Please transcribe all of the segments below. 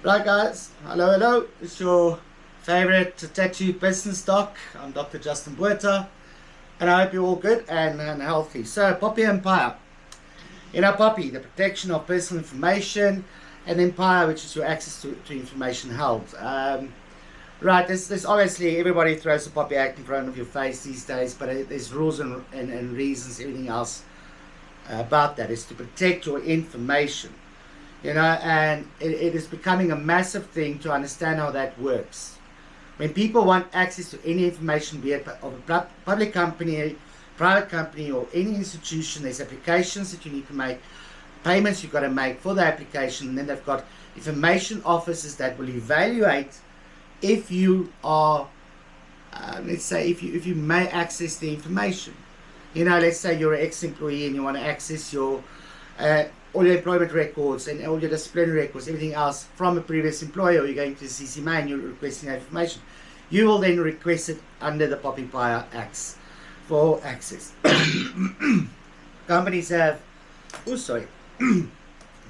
Right guys, hello, it's your favorite tattoo business doc. I'm Dr. Justin Buerta and I hope you're all good and healthy. So POPIA and POPIA. POPI, the protection of personal information, and then POPIA, which is your access to information held. Right, there's obviously, everybody throws the POPIA Act in front of your face these days, but there's rules and reasons, everything else about that is to protect your information. And it is becoming a massive thing to understand how that works. When people want access to any information, be it of a public company, private company, or any institution, there's applications that you need to make, payments you've got to make for the application, and then they've got information officers that will evaluate if you are, let's say, if you may access the information. Let's say you're an ex-employee and you want to access your all your employment records and all your disciplinary records, everything else from a previous employer, or you're going to the CCMA and you're requesting that information. You will then request it under the POPIA Acts for access. Companies have,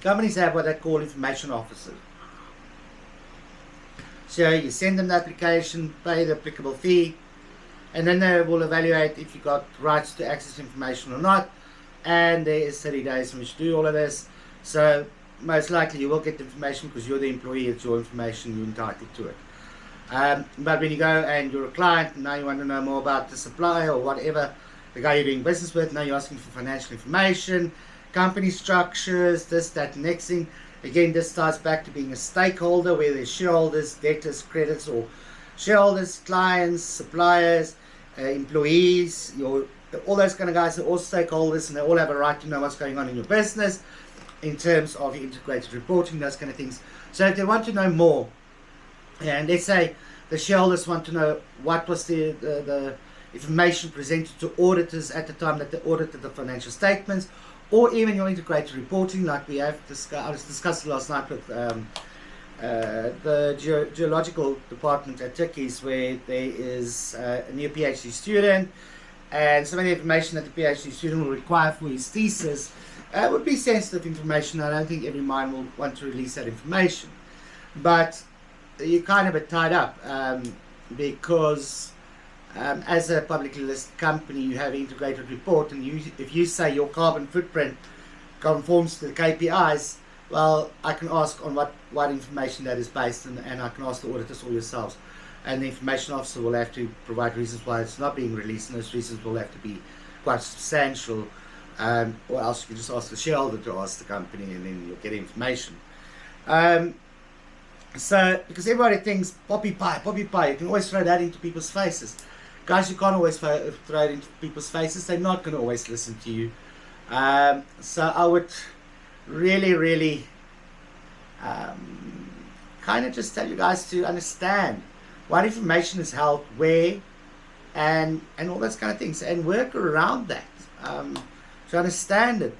companies have what they call information officers. So you send them the application, pay the applicable fee, and then they will evaluate if you got rights to access information or not. And there is 30 days in which to do all of this. So most likely you will get the information because you're the employee, it's your information, you're entitled to it. But when you go and you're a client and now you want to know more about the supplier or whatever, the guy you're doing business with, now you're asking for financial information, company structures, this, that, next thing. Again, this starts back to being a stakeholder where there's shareholders, debtors, creditors, or shareholders, clients, suppliers, employees, all those kind of guys are all stakeholders, and they all have a right to know what's going on in your business in terms of integrated reporting, those kind of things. So if they want to know more, and let's say the shareholders want to know what was the information presented to auditors at the time that they audited the financial statements, or even your integrated reporting, like we have discussed. I was discussing last night with the geological department at Turkey's, where there is a new PhD student. And some of the information that the PhD student will require for his thesis would be sensitive information. I don't think every mind will want to release that information. But you're kind of a bit tied up because as a publicly listed company, you have an integrated report. And if you say your carbon footprint conforms to the KPIs, well, I can ask on what information that is based, and I can ask the auditors or yourselves. And the information officer will have to provide reasons why it's not being released, and those reasons will have to be quite substantial, or else you can just ask the shareholder to ask the company, and then you'll get information. So, because everybody thinks POPIA, you can always throw that into people's faces. Guys, you can't always throw it into people's faces. They're not going to always listen to you. So I would really kind of just tell you guys to understand what information is held where, and all those kind of things, and work around that to understand it.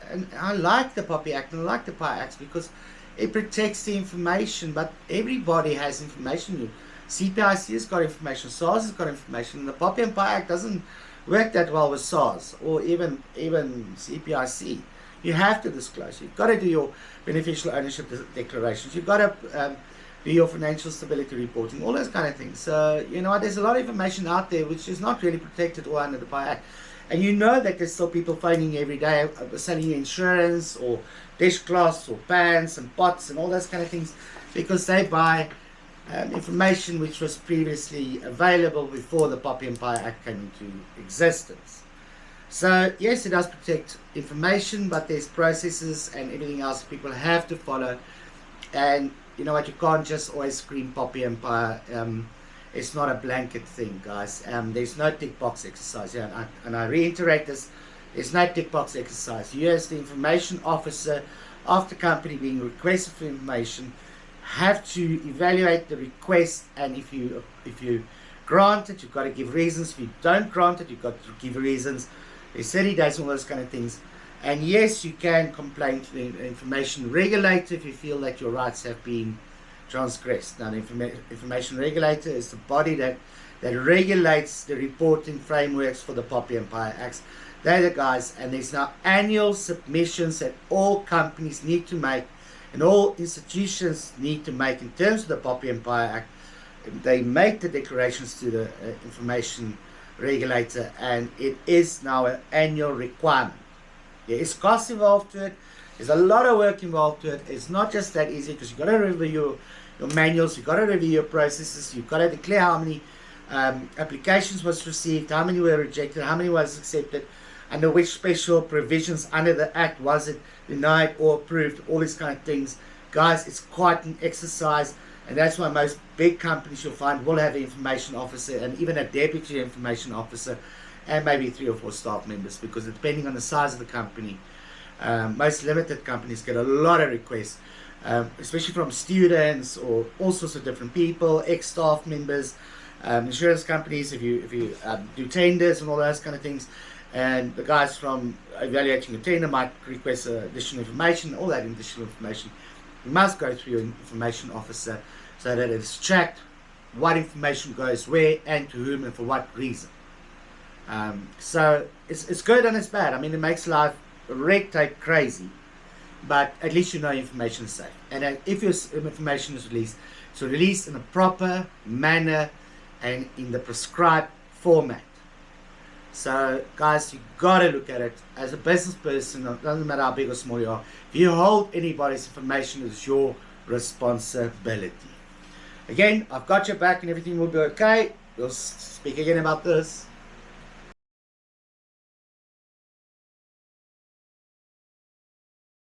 And I like the POPIA Act and I like the POPIA Acts because it protects the information, but everybody has information. CPIC has got information, SARS has got information, and the POPIA and POPIA Act doesn't work that well with SARS or even CPIC. You have to disclose. You've got to do your beneficial ownership declarations. You've got to do your financial stability reporting, all those kind of things. So, there's a lot of information out there which is not really protected or under the POPIA Act. And that there's still people phoning every day selling you insurance or dishcloths or pans and pots and all those kind of things because they buy information which was previously available before the POPIA and POPIA Act came into existence. So, yes, it does protect information, but there's processes and everything else people have to follow. And you can't just always scream POPIA and POPIA. It's not a blanket thing, guys. There's no tick box exercise here. And I reiterate this, there's no tick box exercise. You as the information officer of the company being requested for information have to evaluate the request, and if you grant it, you've got to give reasons. If you don't grant it, you've got to give reasons. There's 30 days, all those kind of things. And yes, you can complain to the information regulator if you feel that your rights have been transgressed. Now, the information regulator is the body that regulates the reporting frameworks for the POPIA and POPIA Acts. They're the guys, and there's now annual submissions that all companies need to make and all institutions need to make in terms of the POPIA Empire Act. They make the declarations to the information regulator, and it is now an annual requirement. There is cost involved to it. There's a lot of work involved to it. It's not just that easy, because you've got to review your manuals, you've got to review your processes, you've got to declare how many applications was received, how many were rejected, how many was accepted, under which special provisions under the Act was it denied or approved, all these kind of things. Guys, it's quite an exercise. And that's why most big companies you'll find will have an information officer and even a deputy information officer and maybe 3 or 4 staff members, because depending on the size of the company, most limited companies get a lot of requests, especially from students or all sorts of different people, ex-staff members, insurance companies, if you do tenders and all those kind of things. And the guys from evaluating a tender might request additional information, all that additional information. You must go through your information officer so that it's tracked what information goes where and to whom and for what reason. So it's good and it's bad. I mean, it makes life red tape crazy, but at least you know your information is safe. And if your information is released, so released in a proper manner and in the prescribed format. So guys, you gotta look at it as a business person. It doesn't matter how big or small you are. If you hold anybody's information, it's your responsibility. Again, I've got your back and everything will be okay. We'll speak again about this.